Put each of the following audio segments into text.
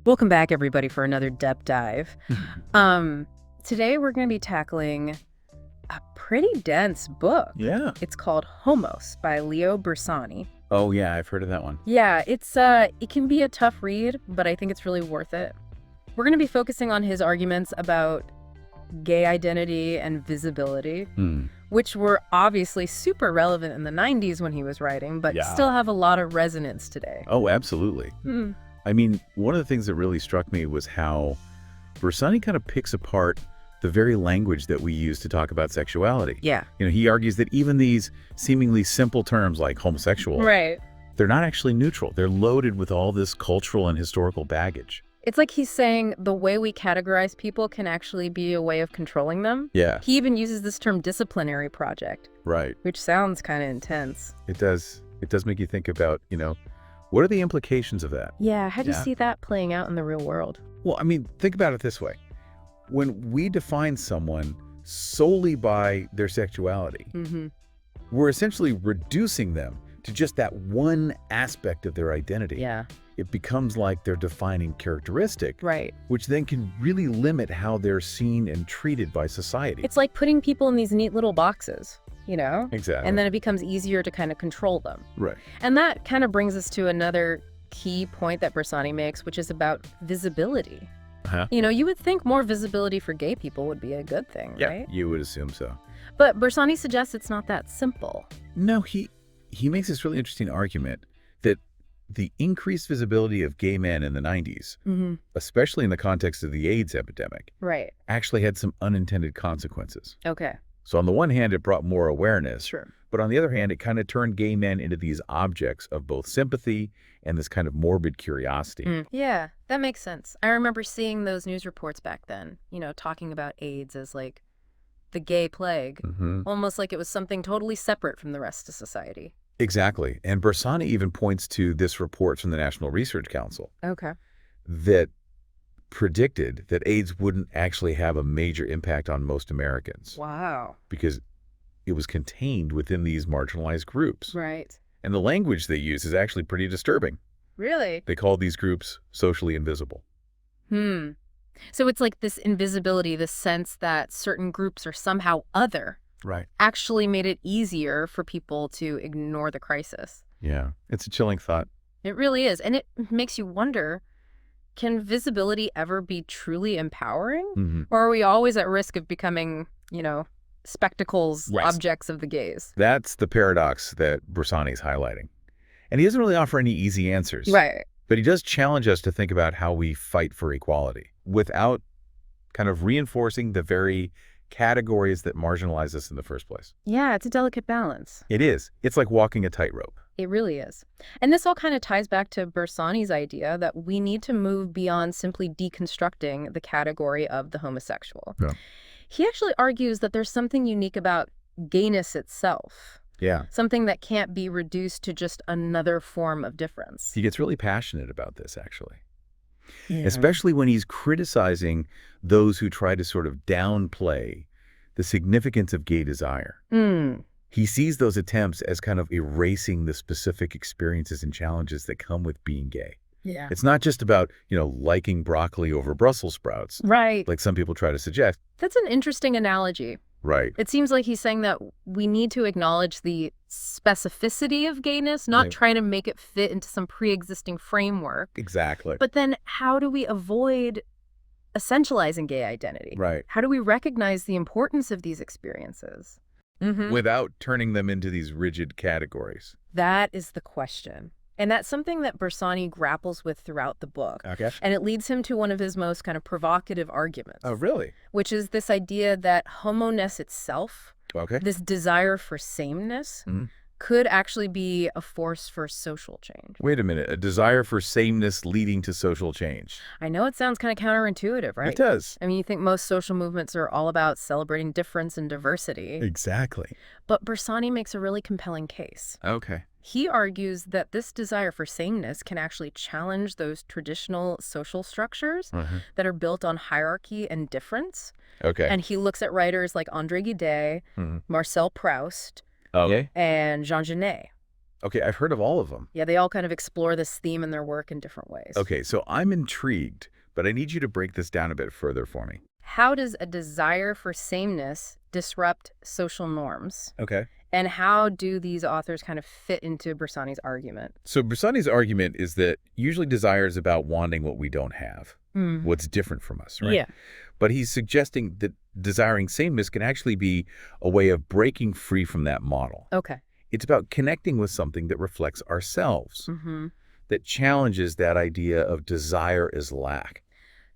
Welcome back, everybody, for another depth dive. Today we're going to be tackling a pretty dense book. Yeah. It's called Homos by Leo Bersani. Oh, yeah, I've heard of that one. Yeah, it can be a tough read, but I think it's really worth it. We're going to be focusing on his arguments about gay identity and visibility, which were obviously super relevant in the 90s when he was writing, but still have a lot of resonance today. Oh, absolutely. I mean, one of the things that really struck me was how Bersani kind of picks apart the very language that we use to talk about sexuality. Yeah. You know, he argues that even these seemingly simple terms like homosexual, Right. they're not actually neutral. They're loaded with all this cultural and historical baggage. It's like he's saying the way we categorize people can actually be a way of controlling them. Yeah. He even uses this term disciplinary project. Right. Which sounds kind of intense. It does. It does make you think about, what are the implications of that? Yeah, how do you see that playing out in the real world? Well, I mean, think about it this way. When we define someone solely by their sexuality, we're essentially reducing them to just that one aspect of their identity. Yeah. It becomes like their defining characteristic, Right. which then can really limit how they're seen and treated by society. It's like putting people in these neat little boxes, Exactly. And then it becomes easier to kind of control them. Right. And that kind of brings us to another key point that Bersani makes, which is about visibility. You would think more visibility for gay people would be a good thing, right? You would assume so. But Bersani suggests it's not that simple. No, he makes this really interesting argument that the increased visibility of gay men in the 90s, especially in the context of the AIDS epidemic, Right. actually had some unintended consequences. Okay. So on the one hand, it brought more awareness, Sure. but on the other hand, it kind of turned gay men into these objects of both sympathy and this kind of morbid curiosity. Yeah, that makes sense. I remember seeing those news reports back then, talking about AIDS as like the gay plague, almost like it was something totally separate from the rest of society. Exactly. And Bersani even points to this report from the National Research Council that predicted that AIDS wouldn't actually have a major impact on most Americans. Wow. Because it was contained within these marginalized groups. Right. And the language they use is actually pretty disturbing. Really? They call these groups socially invisible. So it's like this invisibility, this sense that certain groups are somehow other. Right. Actually made it easier for people to ignore the crisis. Yeah. It's a chilling thought. It really is. And it makes you wonder, can visibility ever be truly empowering? Or are we always at risk of becoming, spectacles, objects of the gaze? That's the paradox that Bersani's highlighting. And he doesn't really offer any easy answers. Right. But he does challenge us to think about how we fight for equality without kind of reinforcing the very categories that marginalize us in the first place. Yeah, it's a delicate balance. It is. It's like walking a tightrope. It really is. And this all kind of ties back to Bersani's idea that we need to move beyond simply deconstructing the category of the homosexual. Yeah. He actually argues that there's something unique about gayness itself. Yeah. Something that can't be reduced to just another form of difference. He gets really passionate about this, actually. Yeah. Especially when he's criticizing those who try to sort of downplay the significance of gay desire. He sees those attempts as kind of erasing the specific experiences and challenges that come with being gay. Yeah. It's not just about, liking broccoli over Brussels sprouts. Right. Like some people try to suggest. That's an interesting analogy. Right. It seems like he's saying that we need to acknowledge the specificity of gayness, not trying to make it fit into some pre-existing framework. Exactly. But then how do we avoid essentializing gay identity? Right. How do we recognize the importance of these experiences? Without turning them into these rigid categories? That is the question. And that's something that Bersani grapples with throughout the book. Okay. And it leads him to one of his most kind of provocative arguments. Oh, really? Which is this idea that homo-ness itself, this desire for sameness, could actually be a force for social change. Wait a minute. A desire for sameness leading to social change. I know it sounds kind of counterintuitive, right? It does. I mean, you think most social movements are all about celebrating difference and diversity. Exactly. But Bersani makes a really compelling case. Okay. He argues that this desire for sameness can actually challenge those traditional social structures that are built on hierarchy and difference. Okay. And he looks at writers like André Gide, Marcel Proust, and Jean Genet. Okay, I've heard of all of them. Yeah, they all kind of explore this theme in their work in different ways. Okay, so I'm intrigued, but I need you to break this down a bit further for me. How does a desire for sameness disrupt social norms? Okay. And how do these authors kind of fit into Bersani's argument? So Bersani's argument is that usually desire is about wanting what we don't have, what's different from us, right? Yeah. But he's suggesting that desiring sameness can actually be a way of breaking free from that model. Okay. It's about connecting with something that reflects ourselves, that challenges that idea of desire as lack.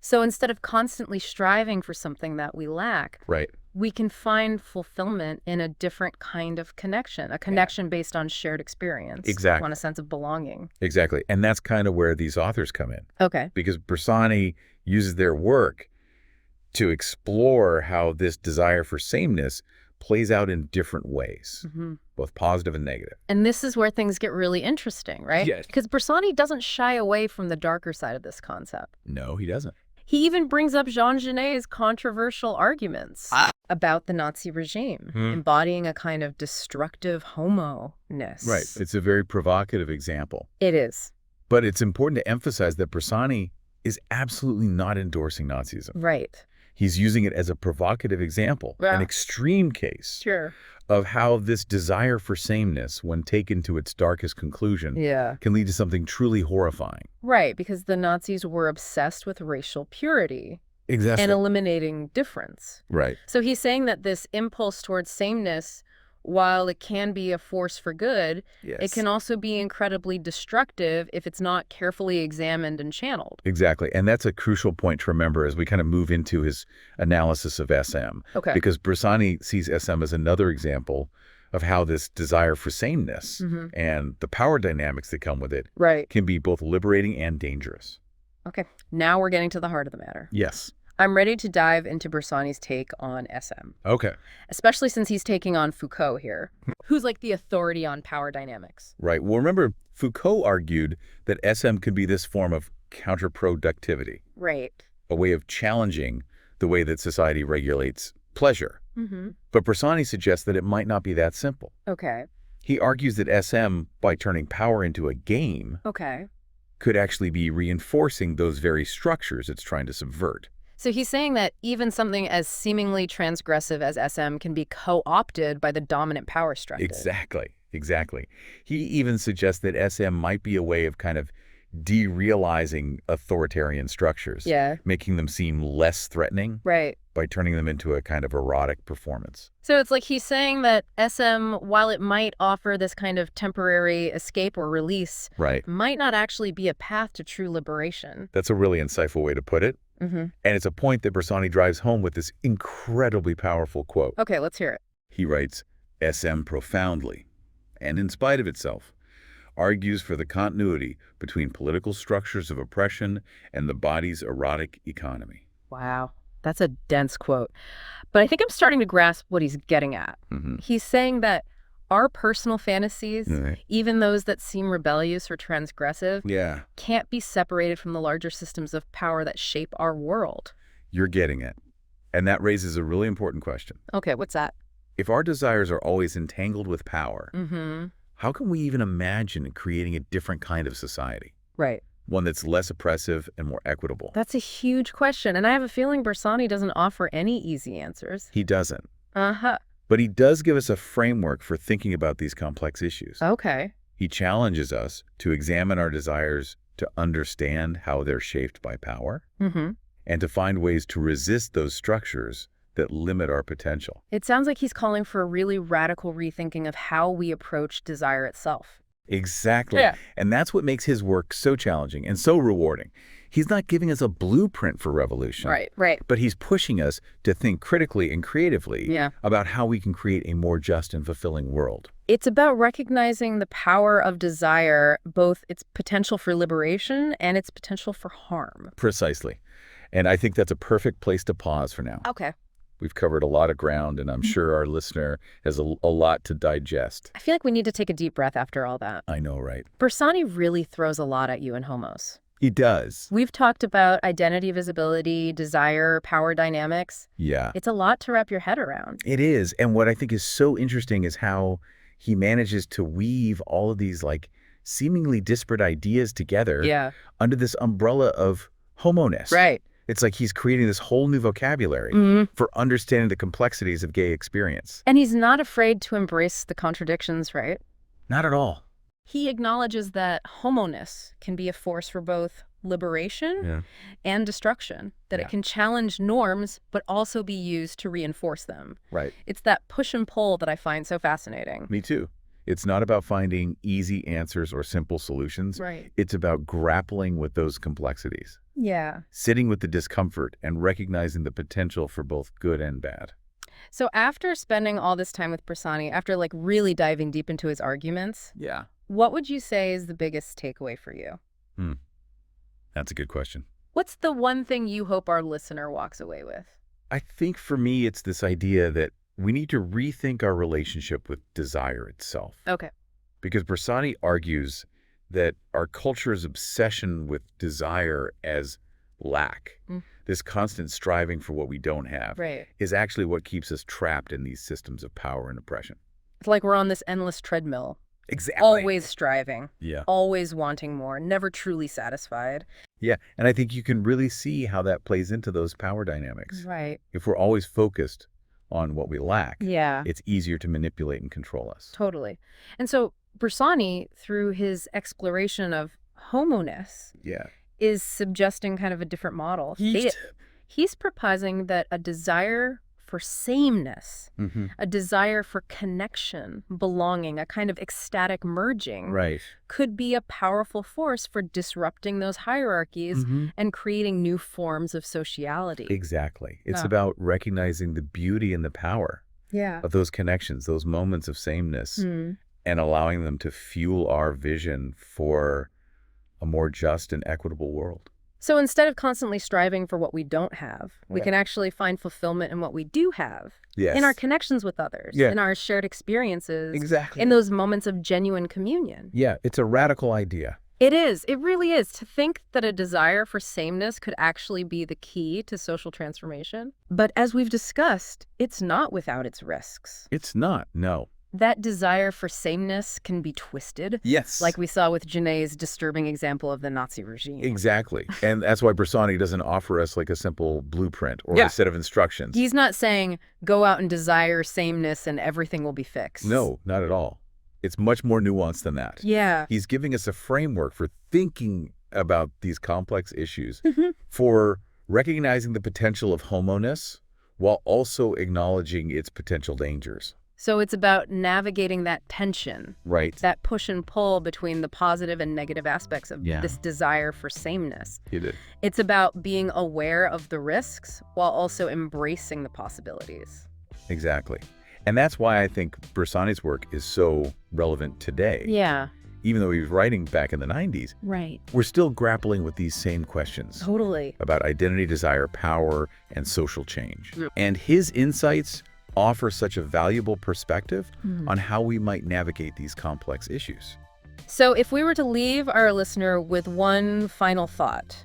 So instead of constantly striving for something that we lack, Right. we can find fulfillment in a different kind of connection, a connection based on shared experience. Exactly. On a sense of belonging. Exactly. And that's kind of where these authors come in. Okay. Because Bersani uses their work to explore how this desire for sameness plays out in different ways, both positive and negative. And this is where things get really interesting, right? Yes. Because Bersani doesn't shy away from the darker side of this concept. No, he doesn't. He even brings up Jean Genet's controversial arguments about the Nazi regime, embodying a kind of destructive homo-ness. Right. It's a very provocative example. It is. But it's important to emphasize that Bersani is absolutely not endorsing Nazism. Right. He's using it as a provocative example, an extreme case Sure. of how this desire for sameness, when taken to its darkest conclusion, can lead to something truly horrifying. Right, because the Nazis were obsessed with racial purity Exactly. and eliminating difference. Right. So he's saying that this impulse towards sameness, while it can be a force for good, it can also be incredibly destructive if it's not carefully examined and channeled. Exactly. And that's a crucial point to remember as we kind of move into his analysis of SM. Okay. Because Bersani sees SM as another example of how this desire for sameness and the power dynamics that come with it can be both liberating and dangerous. Okay. Now we're getting to the heart of the matter. Yes. I'm ready to dive into Bersani's take on SM. Okay. Especially since he's taking on Foucault here, who's like the authority on power dynamics. Right. Well, remember, Foucault argued that SM could be this form of counterproductivity. Right. A way of challenging the way that society regulates pleasure. But Bersani suggests that it might not be that simple. Okay. He argues that SM, by turning power into a game, could actually be reinforcing those very structures it's trying to subvert. So he's saying that even something as seemingly transgressive as SM can be co-opted by the dominant power structure. Exactly. Exactly. He even suggests that SM might be a way of kind of derealizing authoritarian structures, making them seem less threatening by turning them into a kind of erotic performance. So it's like he's saying that SM, while it might offer this kind of temporary escape or release, might not actually be a path to true liberation. That's a really insightful way to put it. And it's a point that Bersani drives home with this incredibly powerful quote. Okay, let's hear it. He writes, SM profoundly, and in spite of itself, argues for the continuity between political structures of oppression and the body's erotic economy. Wow, that's a dense quote. But I think I'm starting to grasp what he's getting at. He's saying that our personal fantasies, even those that seem rebellious or transgressive, can't be separated from the larger systems of power that shape our world. You're getting it. And that raises a really important question. Okay, what's that? If our desires are always entangled with power, how can we even imagine creating a different kind of society? Right. One that's less oppressive and more equitable? That's a huge question, and I have a feeling Bersani doesn't offer any easy answers. He doesn't. But he does give us a framework for thinking about these complex issues. Okay. He challenges us to examine our desires, to understand how they're shaped by power, and to find ways to resist those structures that limit our potential. It sounds like he's calling for a really radical rethinking of how we approach desire itself. Exactly. And that's what makes his work so challenging and so rewarding. He's not giving us a blueprint for revolution. Right. But he's pushing us to think critically and creatively about how we can create a more just and fulfilling world. It's about recognizing the power of desire, both its potential for liberation and its potential for harm. Precisely. And I think that's a perfect place to pause for now. Okay. We've covered a lot of ground, and I'm sure our listener has a lot to digest. I feel like we need to take a deep breath after all that. I know, right? Bersani really throws a lot at you in Homos. He does. We've talked about identity, visibility, desire, power dynamics. Yeah. It's a lot to wrap your head around. It is. And what I think is so interesting is how he manages to weave all of these like seemingly disparate ideas together under this umbrella of homo-ness. Right. It's like he's creating this whole new vocabulary for understanding the complexities of gay experience. And he's not afraid to embrace the contradictions, right? Not at all. He acknowledges that homo-ness can be a force for both liberation and destruction, that it can challenge norms, but also be used to reinforce them. Right. It's that push and pull that I find so fascinating. Me too. It's not about finding easy answers or simple solutions. Right. It's about grappling with those complexities. Yeah. Sitting with the discomfort and recognizing the potential for both good and bad. So after spending all this time with Bersani, after like really diving deep into his arguments, what would you say is the biggest takeaway for you? That's a good question. What's the one thing you hope our listener walks away with? I think for me, it's this idea that we need to rethink our relationship with desire itself. Okay. Because Bersani argues that our culture's obsession with desire as lack, this constant striving for what we don't have, is actually what keeps us trapped in these systems of power and oppression. It's like we're on this endless treadmill. Exactly. Always striving. Yeah. Always wanting more, never truly satisfied. Yeah, and I think you can really see how that plays into those power dynamics. Right. If we're always focused on what we lack, yeah, it's easier to manipulate and control us. Totally. And so Bersani, through his exploration of homo-ness, is suggesting kind of a different model. He's proposing that a desire for sameness, a desire for connection, belonging, a kind of ecstatic merging, could be a powerful force for disrupting those hierarchies and creating new forms of sociality. Exactly. It's about recognizing the beauty and the power of those connections, those moments of sameness, and allowing them to fuel our vision for a more just and equitable world. So instead of constantly striving for what we don't have, we can actually find fulfillment in what we do have, in our connections with others, in our shared experiences, in those moments of genuine communion. Yeah, it's a radical idea. It is. It really is. To think that a desire for sameness could actually be the key to social transformation. But as we've discussed, it's not without its risks. It's not, no. That desire for sameness can be twisted. Yes. Like we saw with Janae's disturbing example of the Nazi regime. Exactly. And that's why Bersani doesn't offer us like a simple blueprint or a set of instructions. He's not saying, go out and desire sameness and everything will be fixed. No, not at all. It's much more nuanced than that. Yeah. He's giving us a framework for thinking about these complex issues, for recognizing the potential of homo-ness while also acknowledging its potential dangers. So it's about navigating that tension, that push and pull between the positive and negative aspects of this desire for sameness. It's about being aware of the risks while also embracing the possibilities. Exactly. And that's why I think Bersani's work is so relevant today. Yeah. Even though he was writing back in the 90s, we're still grappling with these same questions. Totally. About identity, desire, power, and social change. And his insights offer such a valuable perspective on how we might navigate these complex issues. So if we were to leave our listener with one final thought,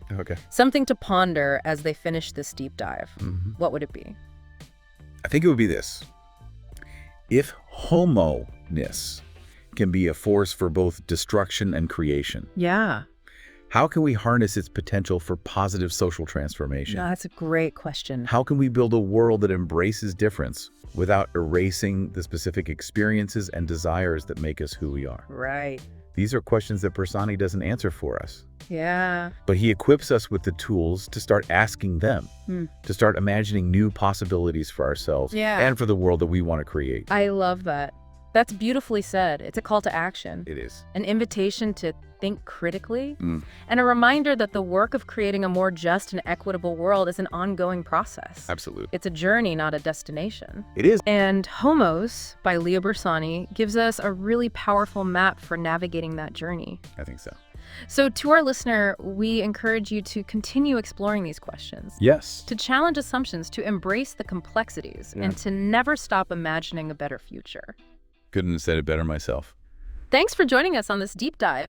something to ponder as they finish this deep dive, what would it be? I think it would be this. If homo-ness can be a force for both destruction and creation, how can we harness its potential for positive social transformation? No, that's a great question. How can we build a world that embraces difference without erasing the specific experiences and desires that make us who we are? Right. These are questions that Bersani doesn't answer for us. Yeah. But he equips us with the tools to start asking them, to start imagining new possibilities for ourselves and for the world that we want to create. I love that. That's beautifully said. It's a call to action. It is. An invitation to think critically, and a reminder that the work of creating a more just and equitable world is an ongoing process. Absolutely. It's a journey, not a destination. It is. And Homos by Leo Bersani gives us a really powerful map for navigating that journey. I think so. So to our listener, we encourage you to continue exploring these questions. Yes. To challenge assumptions, to embrace the complexities, and to never stop imagining a better future. Couldn't have said it better myself. Thanks for joining us on this deep dive.